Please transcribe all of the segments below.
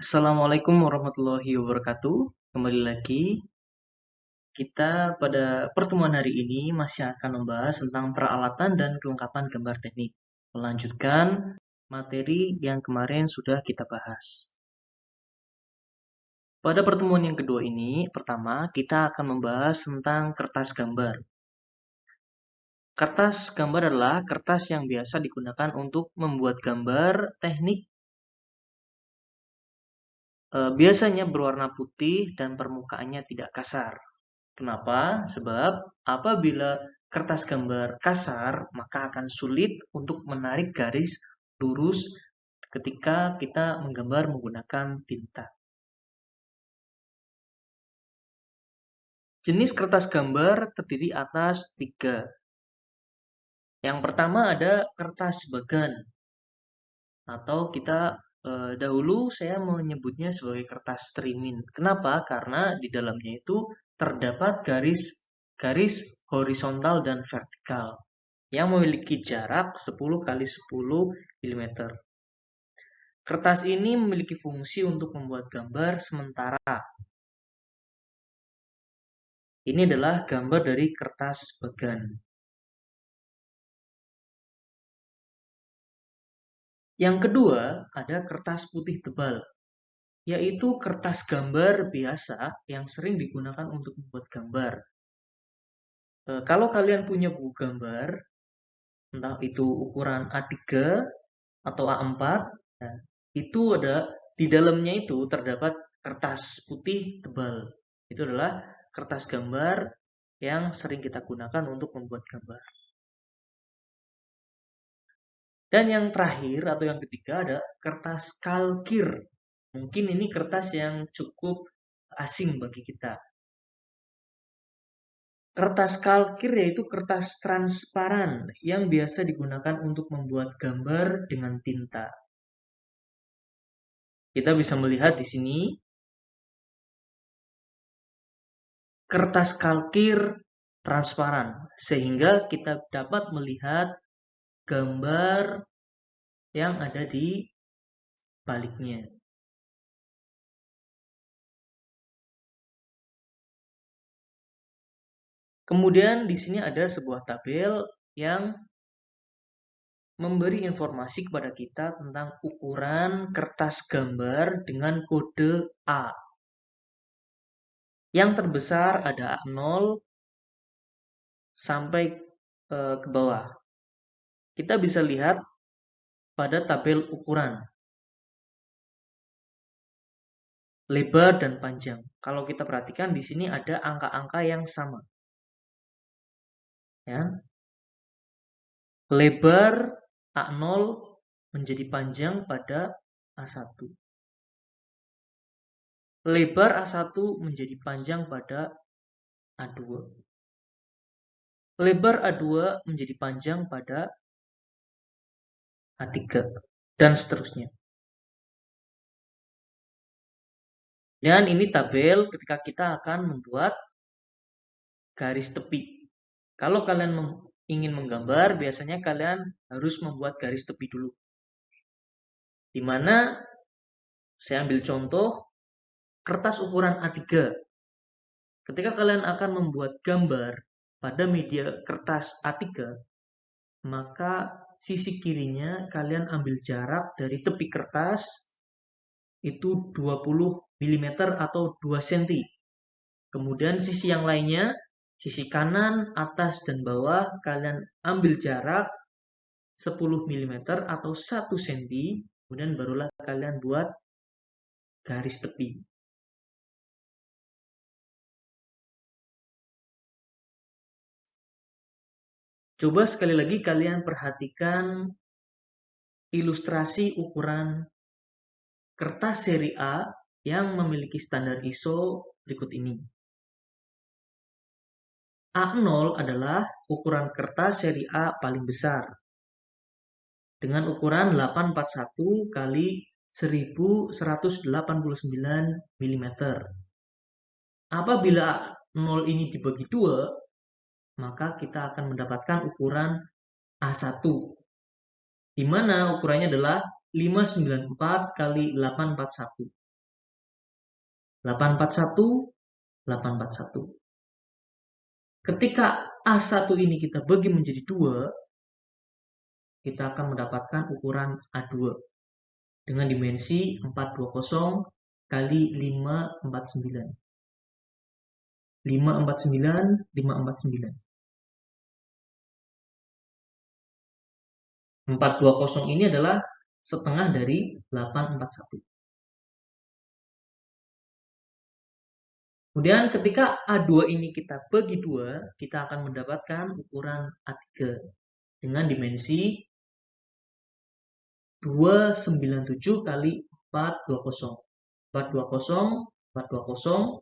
Assalamualaikum warahmatullahi wabarakatuh. Kembali lagi, kita pada pertemuan hari ini masih akan membahas tentang peralatan dan kelengkapan gambar teknik. Melanjutkan materi yang kemarin sudah kita bahas. Pada pertemuan yang kedua ini, pertama kita akan membahas tentang kertas gambar. Kertas gambar adalah kertas yang biasa digunakan untuk membuat gambar teknik. Biasanya berwarna putih dan permukaannya tidak kasar. Kenapa? Sebab apabila kertas gambar kasar, maka akan sulit untuk menarik garis lurus ketika kita menggambar menggunakan tinta. Jenis kertas gambar terdiri atas 3. Yang pertama ada kertas bagan, atau kita dahulu saya menyebutnya sebagai kertas trimin. Kenapa? Karena di dalamnya itu terdapat garis horizontal dan vertikal yang memiliki jarak 10 kali 10 mm. Kertas ini memiliki fungsi untuk membuat gambar sementara. Ini adalah gambar dari kertas bagan. Yang kedua, ada kertas putih tebal, yaitu kertas gambar biasa yang sering digunakan untuk membuat gambar. Kalau kalian punya buku gambar, entah itu ukuran A3 atau A4, nah, itu ada di dalamnya itu terdapat kertas putih tebal. Itu adalah kertas gambar yang sering kita gunakan untuk membuat gambar. Dan yang terakhir atau yang ketiga ada kertas kalkir. Mungkin ini kertas yang cukup asing bagi kita. Kertas kalkir yaitu kertas transparan yang biasa digunakan untuk membuat gambar dengan tinta. Kita bisa melihat di sini kertas kalkir transparan, sehingga kita dapat melihat gambar yang ada di baliknya. Kemudian di sini ada sebuah tabel yang memberi informasi kepada kita tentang ukuran kertas gambar dengan kode A. Yang terbesar ada A0 sampai ke bawah. Kita bisa lihat pada tabel ukuran lebar dan panjang. Kalau kita perhatikan di sini ada angka-angka yang sama. Ya. Lebar A0 menjadi panjang pada A1. Lebar A1 menjadi panjang pada A2. Lebar A2 menjadi panjang pada A3, dan seterusnya. Dan ini tabel ketika kita akan membuat garis tepi. Kalau kalian ingin menggambar, biasanya kalian harus membuat garis tepi dulu. Di mana saya ambil contoh kertas ukuran A3. Ketika kalian akan membuat gambar pada media kertas A3, maka sisi kirinya kalian ambil jarak dari tepi kertas itu 20 mm atau 2 cm. Kemudian sisi yang lainnya, sisi kanan, atas, dan bawah, kalian ambil jarak 10 mm atau 1 cm. Kemudian barulah kalian buat garis tepi. Coba sekali lagi kalian perhatikan ilustrasi ukuran kertas seri A yang memiliki standar ISO berikut ini. A0 adalah ukuran kertas seri A paling besar dengan ukuran 841 kali 1189 mm. Apabila A0 ini dibagi 2, maka kita akan mendapatkan ukuran A1, di mana ukurannya adalah 594 kali 841. 841, 841. Ketika A1 ini kita bagi menjadi 2, kita akan mendapatkan ukuran A2 dengan dimensi 420 kali 549. 549, 549. 420 ini adalah setengah dari 841. Kemudian ketika A2 ini kita bagi 2, kita akan mendapatkan ukuran A3 dengan dimensi 297 kali 420. 420, 420,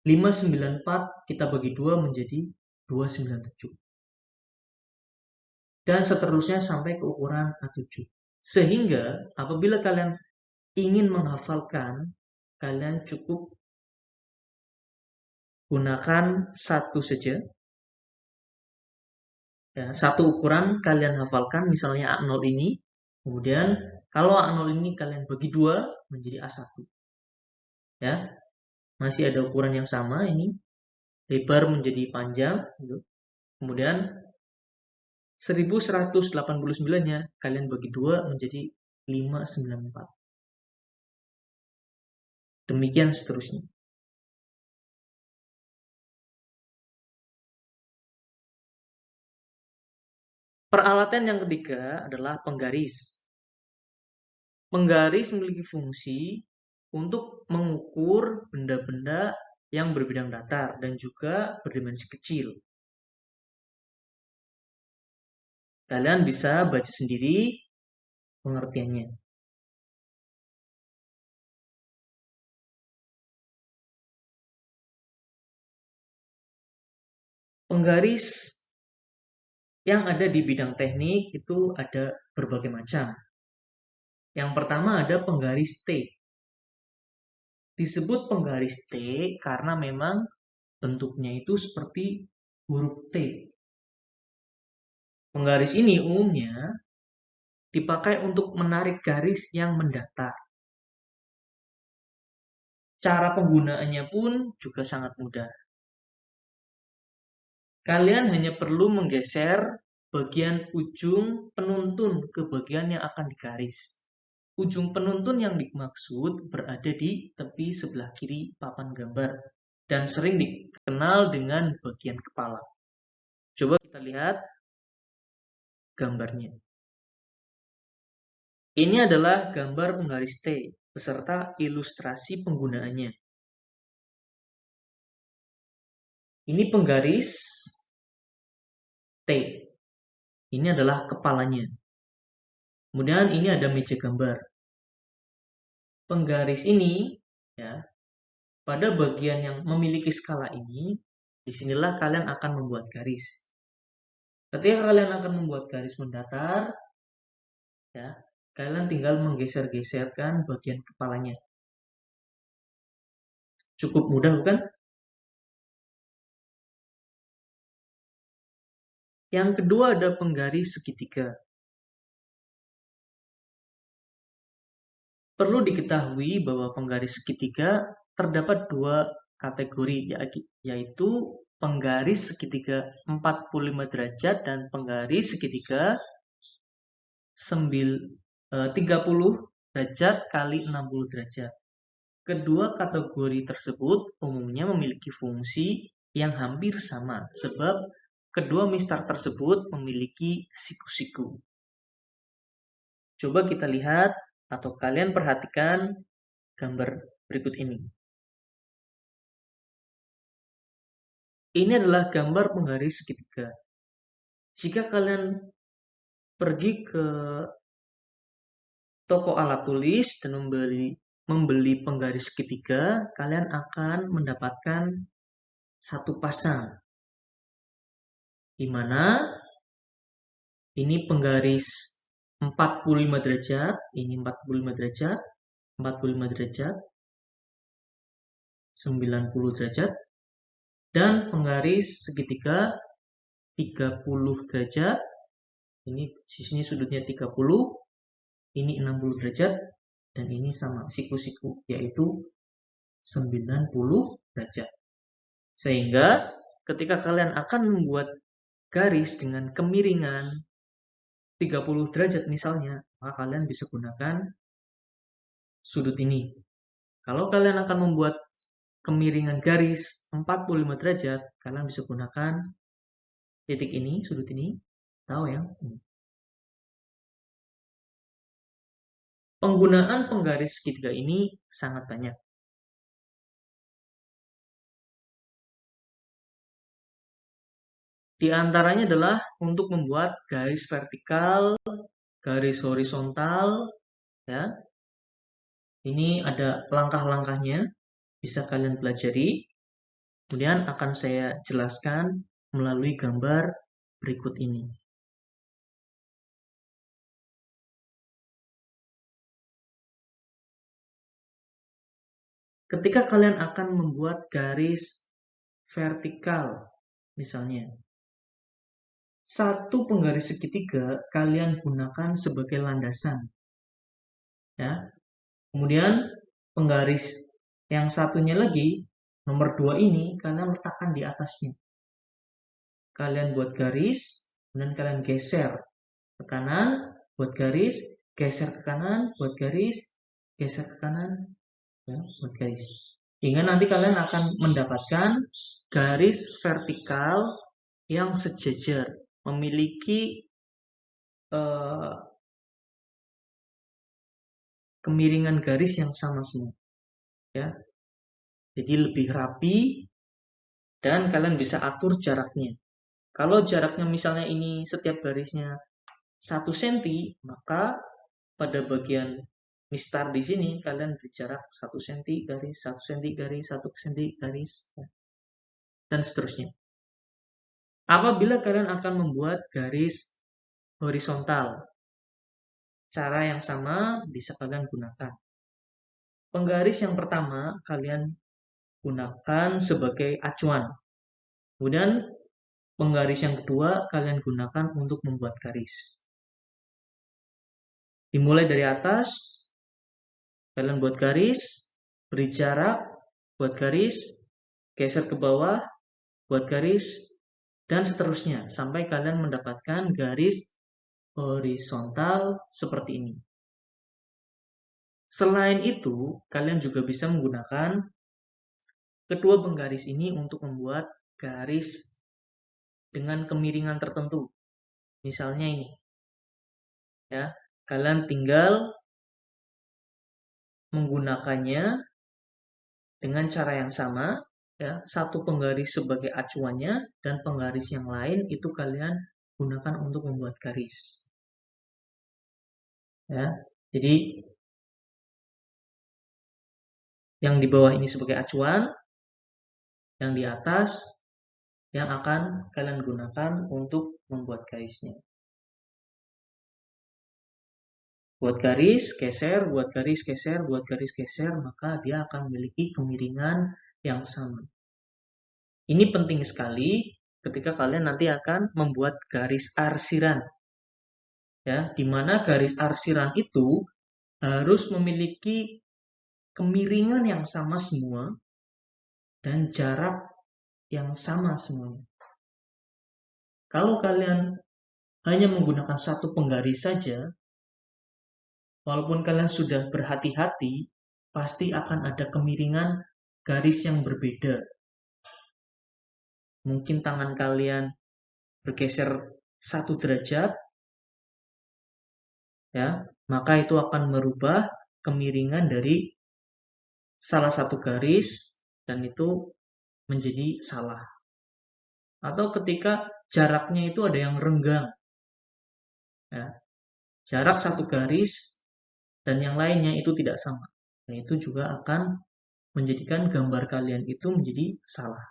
594 kita bagi 2 menjadi 297. Dan seterusnya sampai ke ukuran A7. Sehingga apabila kalian ingin menghafalkan, kalian cukup gunakan satu saja. Ya, satu ukuran kalian hafalkan, misalnya A0 ini. Kemudian kalau A0 ini kalian bagi 2 menjadi A1. Ya, masih ada ukuran yang sama ini. Lebar menjadi panjang. Kemudian 1189-nya kalian bagi 2 menjadi 594. Demikian seterusnya. Peralatan yang ketiga adalah penggaris. Penggaris memiliki fungsi untuk mengukur benda-benda yang berbidang datar dan juga berdimensi kecil. Kalian bisa baca sendiri pengertiannya. Penggaris yang ada di bidang teknik itu ada berbagai macam. Yang pertama ada penggaris T. Disebut penggaris T karena memang bentuknya itu seperti huruf T. Penggaris ini umumnya dipakai untuk menarik garis yang mendatar. Cara penggunaannya pun juga sangat mudah. Kalian hanya perlu menggeser bagian ujung penuntun ke bagian yang akan digaris. Ujung penuntun yang dimaksud berada di tepi sebelah kiri papan gambar dan sering dikenal dengan bagian kepala. Coba kita lihat gambarnya. Ini adalah gambar penggaris T beserta ilustrasi penggunaannya. Ini penggaris T. Ini adalah kepalanya. Kemudian ini ada meja gambar. Penggaris ini, ya, pada bagian yang memiliki skala ini, disinilah kalian akan membuat garis. Ketika kalian akan membuat garis mendatar, ya, kalian tinggal menggeser-geserkan bagian kepalanya. Cukup mudah, bukan? Yang kedua ada penggaris segitiga. Perlu diketahui bahwa penggaris segitiga terdapat dua kategori, yaitu penggaris segitiga 45 derajat dan penggaris segitiga 30 derajat kali 60 derajat. Kedua kategori tersebut umumnya memiliki fungsi yang hampir sama, sebab kedua mistar tersebut memiliki siku-siku. Coba kita lihat atau kalian perhatikan gambar berikut ini. Ini adalah gambar penggaris segitiga. Jika kalian pergi ke toko alat tulis dan membeli penggaris segitiga, kalian akan mendapatkan satu pasang, di mana ini penggaris 45 derajat, ini 45 derajat, 45 derajat, 90 derajat, dan penggaris segitiga 30 derajat, ini sisinya sudutnya 30, ini 60 derajat, dan ini sama siku-siku, yaitu 90 derajat. Sehingga ketika kalian akan membuat garis dengan kemiringan 30 derajat misalnya, maka kalian bisa gunakan sudut ini. Kalau kalian akan membuat kemiringan garis 45 derajat, kalian bisa gunakan titik ini, sudut ini. Tahu ya? Penggunaan penggaris segitiga ini sangat banyak. Di antaranya adalah untuk membuat garis vertikal, garis horizontal, ya. Ini ada langkah-langkahnya, bisa kalian pelajari. Kemudian akan saya jelaskan melalui gambar berikut ini. Ketika kalian akan membuat garis vertikal, misalnya, satu penggaris segitiga kalian gunakan sebagai landasan. Ya. Kemudian penggaris yang satunya lagi, nomor 2 ini, kalian letakkan di atasnya. Kalian buat garis, kemudian kalian geser ke kanan, buat garis, geser ke kanan, buat garis, geser ke kanan, ya, buat garis. Hingga nanti kalian akan mendapatkan garis vertikal yang sejajar, memiliki kemiringan garis yang sama semua, ya. Jadi lebih rapi dan kalian bisa atur jaraknya. Kalau jaraknya misalnya ini setiap garisnya 1 cm, maka pada bagian mistar di sini kalian beri jarak 1 cm garis, 1 cm garis, 1 cm garis, dan seterusnya. Apabila kalian akan membuat garis horizontal, cara yang sama bisa kalian gunakan. Penggaris yang pertama kalian gunakan sebagai acuan. Kemudian penggaris yang kedua kalian gunakan untuk membuat garis. Dimulai dari atas, kalian buat garis, beri jarak, buat garis, geser ke bawah, buat garis, dan seterusnya sampai kalian mendapatkan garis horizontal seperti ini. Selain itu, kalian juga bisa menggunakan kedua penggaris ini untuk membuat garis dengan kemiringan tertentu. Misalnya ini. Ya, kalian tinggal menggunakannya dengan cara yang sama, ya, satu penggaris sebagai acuannya dan penggaris yang lain itu kalian gunakan untuk membuat garis. Ya, jadi yang di bawah ini sebagai acuan, yang di atas yang akan kalian gunakan untuk membuat garisnya. Buat garis, geser, buat garis, geser, buat garis, geser, maka dia akan memiliki kemiringan yang sama. Ini penting sekali ketika kalian nanti akan membuat garis arsiran. Ya, di mana garis arsiran itu harus memiliki kemiringan yang sama semua dan jarak yang sama semuanya. Kalau kalian hanya menggunakan satu penggaris saja, walaupun kalian sudah berhati-hati, pasti akan ada kemiringan garis yang berbeda. Mungkin tangan kalian bergeser 1 derajat, ya, maka itu akan merubah kemiringan dari salah satu garis dan itu menjadi salah. Atau ketika jaraknya itu ada yang renggang, ya, jarak satu garis dan yang lainnya itu tidak sama. Nah, itu juga akan menjadikan gambar kalian itu menjadi salah.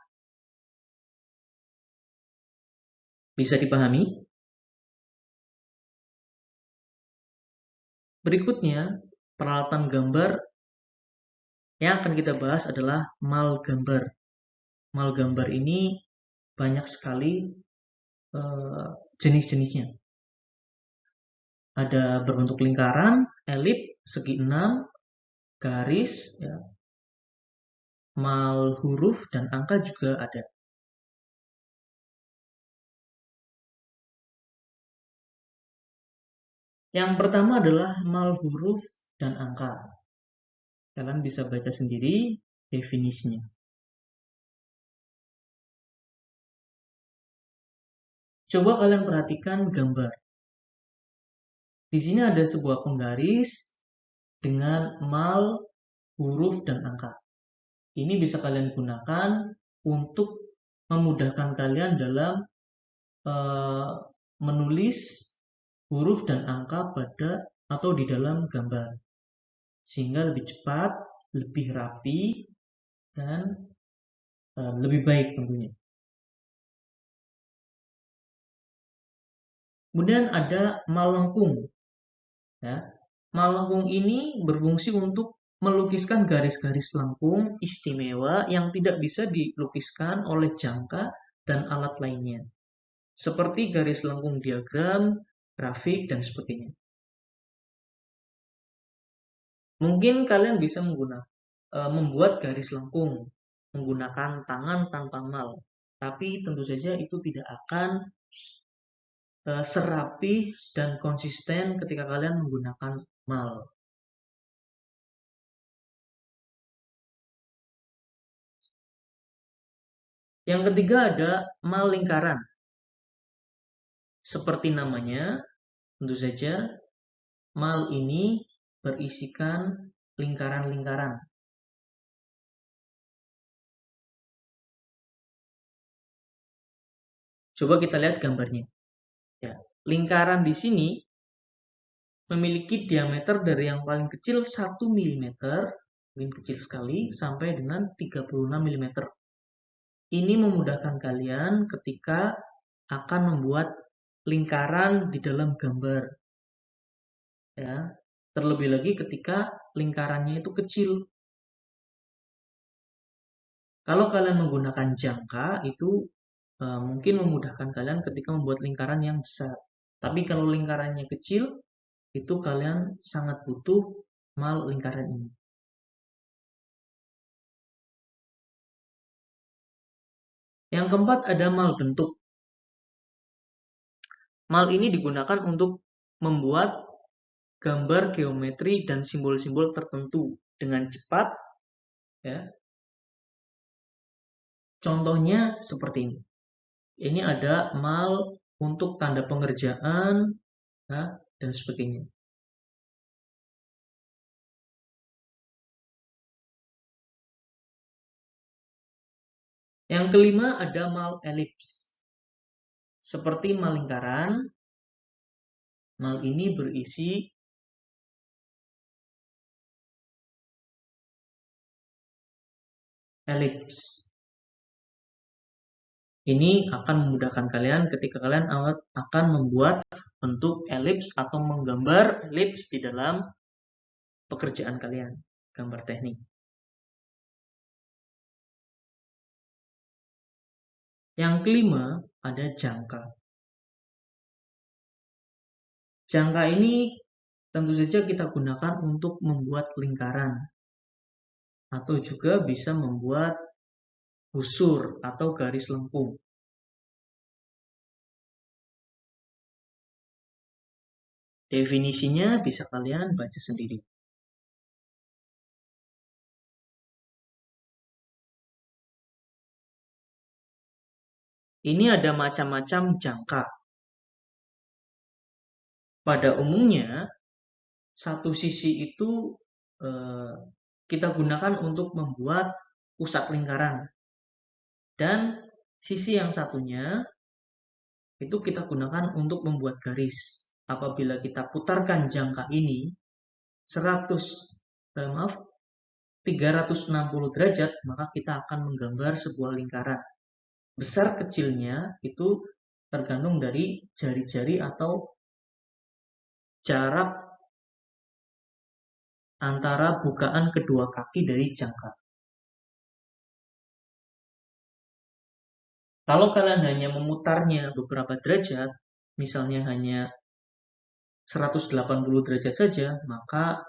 Bisa dipahami? Berikutnya, peralatan gambar yang akan kita bahas adalah mal gambar. Mal gambar ini banyak sekali jenis-jenisnya. Ada berbentuk lingkaran, elip, segi 6, garis, ya, mal huruf dan angka juga ada. Yang pertama adalah mal huruf dan angka. Kalian bisa baca sendiri definisinya. Coba kalian perhatikan gambar. Di sini ada sebuah penggaris dengan mal, huruf, dan angka. Ini bisa kalian gunakan untuk memudahkan kalian dalam menulis huruf dan angka pada atau di dalam gambar. Sehingga lebih cepat, lebih rapi, dan lebih baik tentunya. Kemudian ada mal lengkung. Ya. Mal lengkung ini berfungsi untuk melukiskan garis-garis lengkung istimewa yang tidak bisa dilukiskan oleh jangka dan alat lainnya. Seperti garis lengkung diagram, grafik, dan sebagainya. Mungkin kalian bisa membuat garis lengkung menggunakan tangan tanpa mal. Tapi tentu saja itu tidak akan serapi dan konsisten ketika kalian menggunakan mal. Yang ketiga ada mal lingkaran. Seperti namanya, tentu saja mal ini berisikan lingkaran-lingkaran. Coba kita lihat gambarnya. Ya, lingkaran di sini memiliki diameter dari yang paling kecil 1 mm, mungkin kecil sekali, sampai dengan 36 mm. Ini memudahkan kalian ketika akan membuat lingkaran di dalam gambar. Ya, terlebih lagi ketika lingkarannya itu kecil. Kalau kalian menggunakan jangka, itu mungkin memudahkan kalian ketika membuat lingkaran yang besar. Tapi kalau lingkarannya kecil, itu kalian sangat butuh mal lingkaran ini. Yang keempat ada mal bentuk. Mal ini digunakan untuk membuat gambar geometri dan simbol-simbol tertentu dengan cepat. Ya. Contohnya seperti ini. Ini ada mal untuk tanda pengerjaan, ya, dan sebagainya. Yang kelima ada mal elips. Seperti mal lingkaran, mal ini berisi elips. Ini akan memudahkan kalian ketika kalian akan membuat bentuk elips atau menggambar elips di dalam pekerjaan kalian, gambar teknik. Yang kelima ada jangka. Jangka ini tentu saja kita gunakan untuk membuat lingkaran atau juga bisa membuat busur atau garis lengkung. Definisinya bisa kalian baca sendiri. Ini ada macam-macam jangka. Pada umumnya, satu sisi itu kita gunakan untuk membuat pusat lingkaran. Dan sisi yang satunya itu kita gunakan untuk membuat garis. Apabila kita putarkan jangka ini 360 derajat, maka kita akan menggambar sebuah lingkaran. Besar kecilnya itu tergantung dari jari-jari atau jarak antara bukaan kedua kaki dari jangka. Kalau kalian hanya memutarnya beberapa derajat, misalnya hanya 180 derajat saja, maka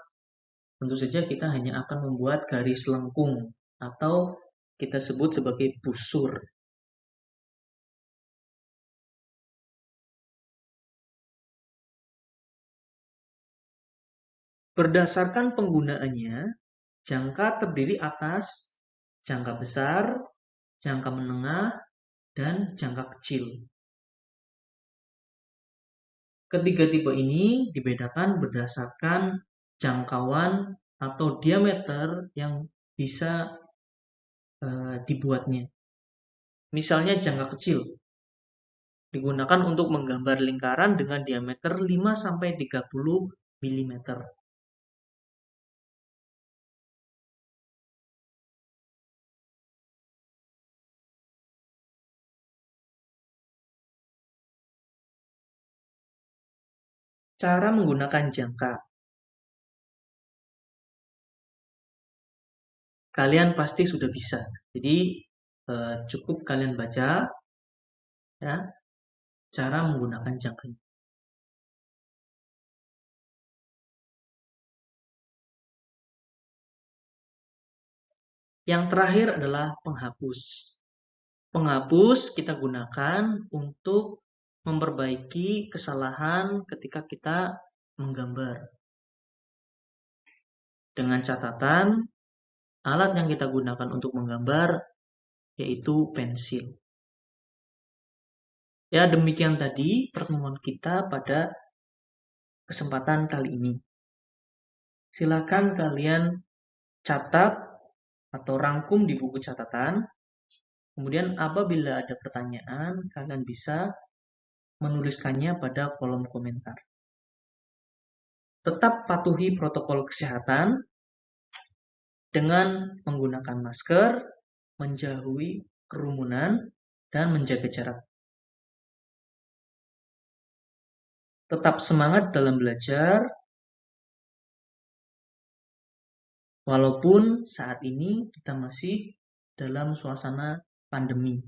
tentu saja kita hanya akan membuat garis lengkung atau kita sebut sebagai busur. Berdasarkan penggunaannya, jangka terdiri atas jangka besar, jangka menengah, dan jangka kecil. Ketiga tipe ini dibedakan berdasarkan jangkauan atau diameter yang bisa dibuatnya. Misalnya jangka kecil digunakan untuk menggambar lingkaran dengan diameter 5-30 mm. Cara menggunakan jangka. Kalian pasti sudah bisa. Jadi cukup kalian baca ya cara menggunakan jangka. Yang terakhir adalah penghapus. Penghapus kita gunakan untuk memperbaiki kesalahan ketika kita menggambar. Dengan catatan, alat yang kita gunakan untuk menggambar yaitu pensil. Ya, demikian tadi pertemuan kita pada kesempatan kali ini. Silakan kalian catat atau rangkum di buku catatan. Kemudian apabila ada pertanyaan, kalian bisa menuliskannya pada kolom komentar. Tetap patuhi protokol kesehatan dengan menggunakan masker, menjauhi kerumunan, dan menjaga jarak. Tetap semangat dalam belajar, walaupun saat ini kita masih dalam suasana pandemi.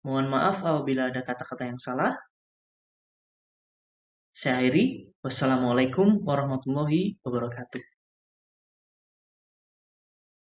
Mohon maaf apabila ada kata-kata yang salah. Saya akhiri. Wassalamualaikum warahmatullahi wabarakatuh.